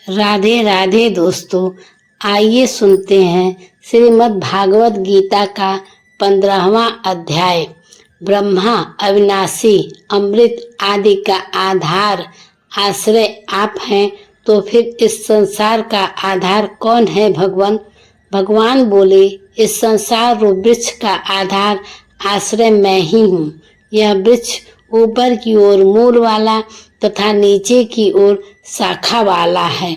राधे राधे दोस्तों, आइए सुनते हैं श्रीमद् भागवत गीता का 15वां अध्याय। ब्रह्मा अविनाशी अमृत आदि का आधार आश्रय आप हैं, तो फिर इस संसार का आधार कौन है भगवान? भगवान बोले, इस संसार रूप वृक्ष का आधार आश्रय मैं ही हूँ। यह वृक्ष ऊपर की ओर मूल वाला तथा नीचे की ओर शाखा वाला है।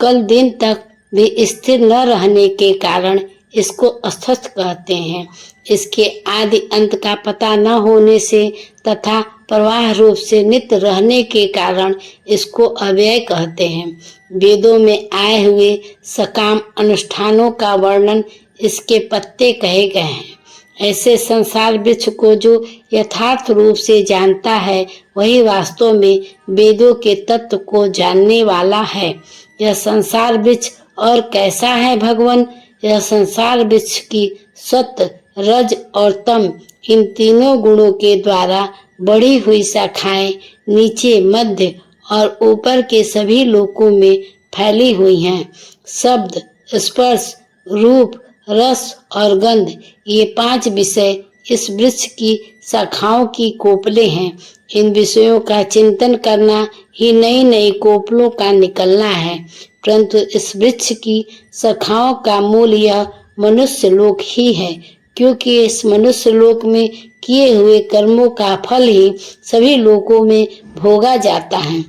कल दिन तक भी स्थिर न रहने के कारण इसको अस्वस्थ कहते हैं। इसके आदि अंत का पता न होने से तथा प्रवाह रूप से नित्य रहने के कारण इसको अव्यय कहते हैं। वेदों में आए हुए सकाम अनुष्ठानों का वर्णन इसके पत्ते कहे गए हैं। ऐसे संसार वृक्ष को जो यथार्थ रूप से जानता है, वही वास्तव में वेदों के तत्व को जानने वाला है। यह संसार वृक्ष और कैसा है भगवान? यह संसार वृक्ष की सत्व, रज और तम इन तीनों गुणों के द्वारा बढ़ी हुई शाखाएं नीचे, मध्य और ऊपर के सभी लोकों में फैली हुई हैं। शब्द, स्पर्श, रूप, रस और गंध, ये 5 विषय इस वृक्ष की शाखाओं की कोपले हैं। इन विषयों का चिंतन करना ही नई नई कोपलों का निकलना है। परंतु इस वृक्ष की शाखाओं का मूल यह मनुष्य लोक ही है, क्योंकि इस मनुष्य लोक में किए हुए कर्मों का फल ही सभी लोकों में भोगा जाता है।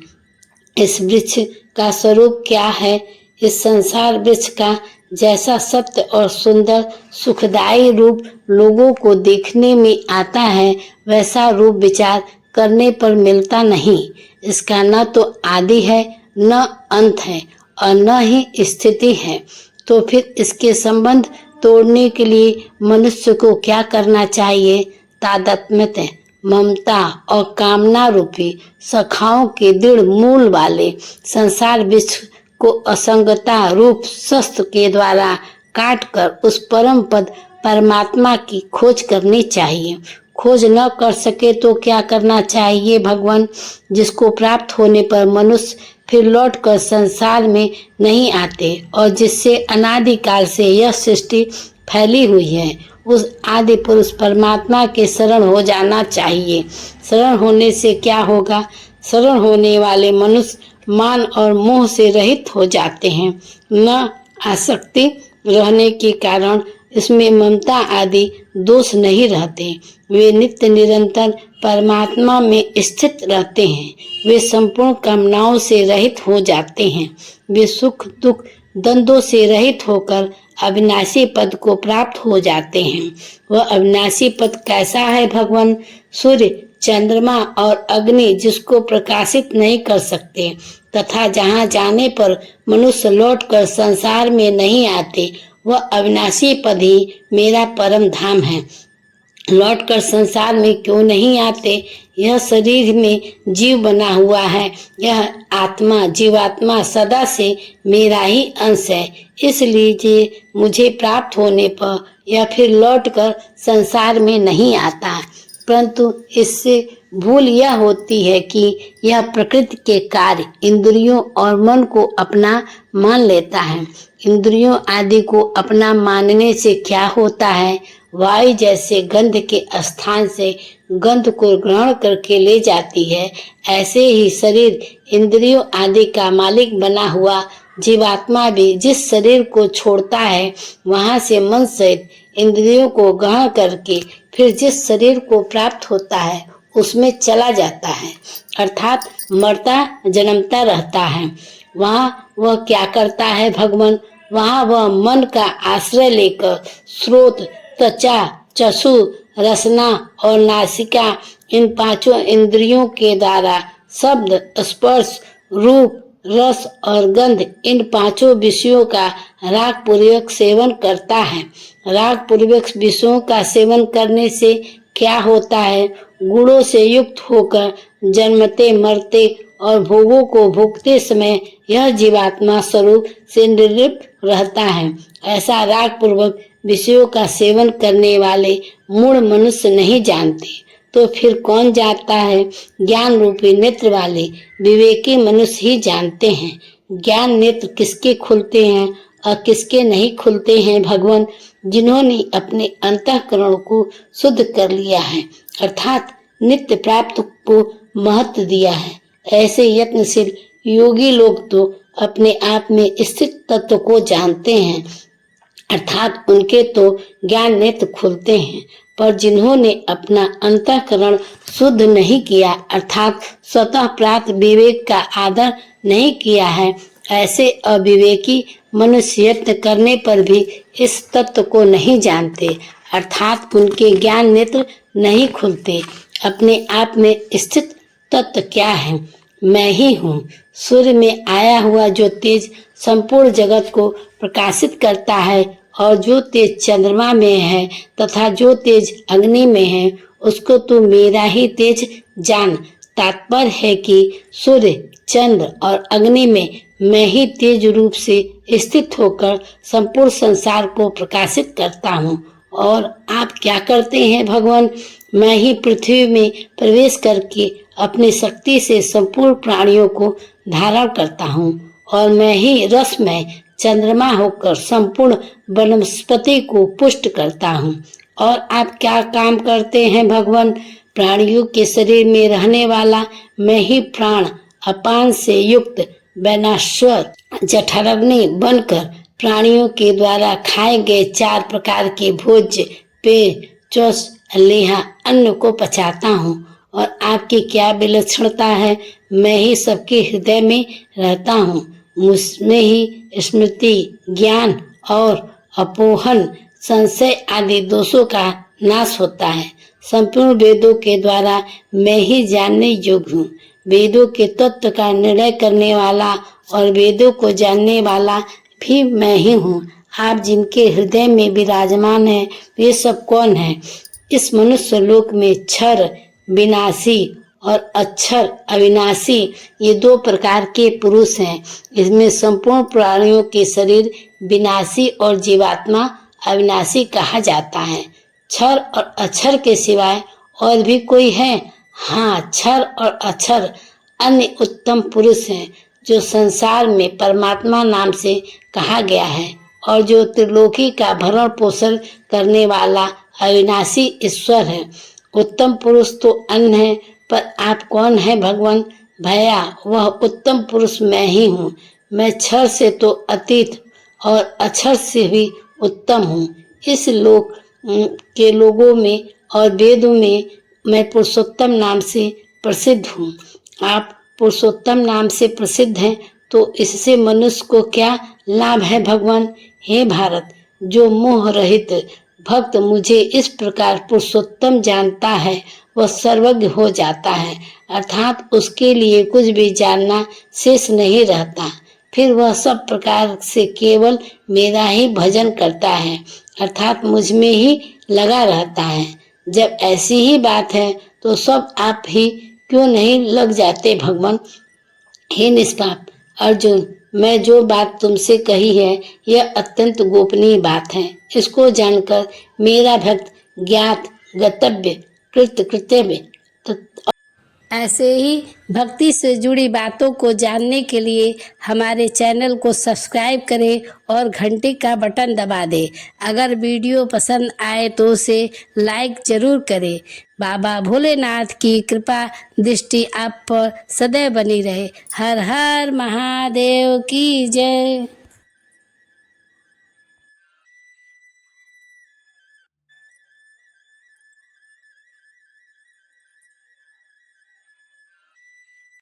इस वृक्ष का स्वरूप क्या है? इस संसार वृक्ष का जैसा सत्य और सुंदर सुखदायी रूप लोगों को देखने में आता है, वैसा रूप विचार करने पर मिलता नहीं। इसका न तो आदि है, न अंत है और न ही स्थिति है। तो फिर इसके संबंध तोड़ने के लिए मनुष्य को क्या करना चाहिए? तादात्म्य, ममता और कामना रूपी शाखाओं के दृढ़ मूल वाले संसार वृक्ष को असंगता रूप शस्त्र के द्वारा काट कर उस परम पद परमात्मा की खोज करनी चाहिए। खोज न कर सके तो क्या करना चाहिए भगवान? जिसको प्राप्त होने पर मनुष्य फिर लौटकर संसार में नहीं आते और जिससे अनादिकाल से यह सृष्टि फैली हुई है, उस आदि पुरुष परमात्मा के शरण हो जाना चाहिए। शरण होने से क्या होगा? शरण होने वाले मनुष्य मान और मोह से रहित हो जाते हैं। न आसक्ति रहने के कारण इसमें ममता आदि दोष नहीं रहते। वे नित्य निरंतर परमात्मा में स्थित रहते हैं। वे संपूर्ण कामनाओं से रहित हो जाते हैं। वे सुख दुख द्वंद्वों से रहित होकर अविनाशी पद को प्राप्त हो जाते हैं। वह अविनाशी पद कैसा है भगवान? सूर्य, चंद्रमा और अग्नि जिसको प्रकाशित नहीं कर सकते तथा जहाँ जाने पर मनुष्य लौटकर संसार में नहीं आते, वह अविनाशी पद ही मेरा परम धाम है। लौटकर संसार में क्यों नहीं आते? यह शरीर में जीव बना हुआ है। यह आत्मा, जीवात्मा सदा से मेरा ही अंश है। इसलिए मुझे प्राप्त होने पर यह फिर लौटकर संसार में नहीं आता। परंतु इससे भूल यह होती है कि यह प्रकृति के कार्य इंद्रियों और मन को अपना मान लेता है। इंद्रियों आदि को अपना मानने से क्या होता है? वायु जैसे गंध के स्थान से गंध को ग्रहण करके ले जाती है, ऐसे ही शरीर इंद्रियों आदि का मालिक बना हुआ जीवात्मा भी जिस शरीर को छोड़ता है, वहां से मन सहित इंद्रियों को ग्रहण करके फिर जिस शरीर को प्राप्त होता है उसमें चला जाता है, अर्थात मरता जन्मता रहता है। वहाँ वह क्या करता है भगवान? वहाँ वह मन का आश्रय लेकर स्रोत, त्वचा, चक्षु, रसना और नासिका इन 5 इंद्रियों के द्वारा शब्द, स्पर्श, रूप, रस और गंध इन 5 विषयों का राग पूर्वक सेवन करता है। राग पूर्वक विषयों का सेवन करने से क्या होता है? गुणों से युक्त होकर जन्मते मरते और भोगों को भोगते समय यह जीवात्मा स्वरूप से निर्लिप्त रहता है। ऐसा राग पूर्वक विषयों का सेवन करने वाले मूढ़ मनुष्य नहीं जानते, तो फिर कौन जानता है? ज्ञान रूपी नेत्र वाले विवेकी मनुष्य ही जानते हैं। ज्ञान नेत्र किसके खुलते हैं और किसके नहीं खुलते हैं भगवान? जिन्होंने अपने अंतःकरण को शुद्ध कर लिया है, अर्थात नित्य प्राप्त को महत्व दिया है। ऐसे यत्नशील योगी लोग तो अपने आप में स्थित तत्व को जानते हैं, अर्थात उनके तो ज्ञान नेत्र खुलते हैं। पर जिन्होंने अपना अंतःकरण शुद्ध नहीं किया, अर्थात स्वतः प्राप्त विवेक का आदर नहीं किया है, ऐसे अविवेकी मनुष्य यत्न करने पर भी इस तत्व को नहीं जानते, अर्थात उनके ज्ञान नेत्र नहीं खुलते। अपने आप में स्थित तत्व क्या है? मैं ही हूँ। सूर्य में आया हुआ जो तेज संपूर्ण जगत को प्रकाशित करता है और जो तेज चंद्रमा में है तथा जो तेज अग्नि में है, उसको तू मेरा ही तेज जान। तात्पर्य है कि सूर्य, चंद्र और अग्नि में मैं ही तेज रूप से स्थित होकर संपूर्ण संसार को प्रकाशित करता हूँ। और आप क्या करते हैं भगवान? मैं ही पृथ्वी में प्रवेश करके अपनी शक्ति से संपूर्ण प्राणियों को धारण करता हूँ और मैं ही रस में चंद्रमा होकर संपूर्ण वनस्पति को पुष्ट करता हूँ। और आप क्या काम करते हैं भगवान? प्राणियों के शरीर में रहने वाला मैं ही प्राण अपान से युक्त वैनाश्वर जठराग्नि बनकर प्राणियों के द्वारा खाए गए 4 प्रकार के भोज्य पेय चौस लेहा अन्न को पचाता हूँ। और आपकी क्या विलक्षणता है? मैं ही सबके हृदय में रहता हूँ। मुझमें ही स्मृति, ज्ञान और अपोहन, संशय आदि दोषों का नाश होता है। संपूर्ण वेदों के द्वारा मैं ही जानने योग्य हूँ। वेदों के तत्व का निर्णय करने वाला और वेदों को जानने वाला भी मैं ही हूँ। आप जिनके हृदय में विराजमान है, वे सब कौन है? इस मनुष्य लोक में क्षर विनाशी और अक्षर अविनाशी ये 2 प्रकार के पुरुष हैं। इसमें संपूर्ण प्राणियों के शरीर विनाशी और जीवात्मा अविनाशी कहा जाता है। क्षर और अक्षर के सिवाय और भी कोई है? हाँ, क्षर और अक्षर अन्य उत्तम पुरुष हैं जो संसार में परमात्मा नाम से कहा गया है और जो त्रिलोकी का भरण पोषण करने वाला अविनाशी ईश्वर है। उत्तम पुरुष तो अन्य है, पर आप कौन है भगवान? भैया, वह उत्तम पुरुष मैं ही हूँ। मैं क्षर से तो अतीत और अक्षर से भी उत्तम हूँ। इस लोक के लोगों में और वेदों में मैं पुरुषोत्तम नाम से प्रसिद्ध हूँ। आप पुरुषोत्तम नाम से प्रसिद्ध हैं, तो इससे मनुष्य को क्या लाभ है भगवान? हे भारत, जो मोह रहित भक्त मुझे इस प्रकार पुरुषोत्तम जानता है, वह सर्वज्ञ हो जाता है, अर्थात उसके लिए कुछ भी जानना शेष नहीं रहता। फिर वह सब प्रकार से केवल मेरा ही भजन करता है, अर्थात मुझ में ही लगा रहता है। जब ऐसी ही बात है तो सब आप ही क्यों नहीं लग जाते भगवान? हे निष्पाप अर्जुन, मैं जो बात तुमसे कही है यह अत्यंत गोपनीय बात है। इसको जानकर मेरा भक्त ज्ञात गतव्य कृत कृतव्य ऐसे ही भक्ति से जुड़ी बातों को जानने के लिए हमारे चैनल को सब्सक्राइब करें और घंटी का बटन दबा दें। अगर वीडियो पसंद आए तो उसे लाइक जरूर करें। बाबा भोलेनाथ की कृपा दृष्टि आप पर सदैव बनी रहे। हर हर महादेव की जय।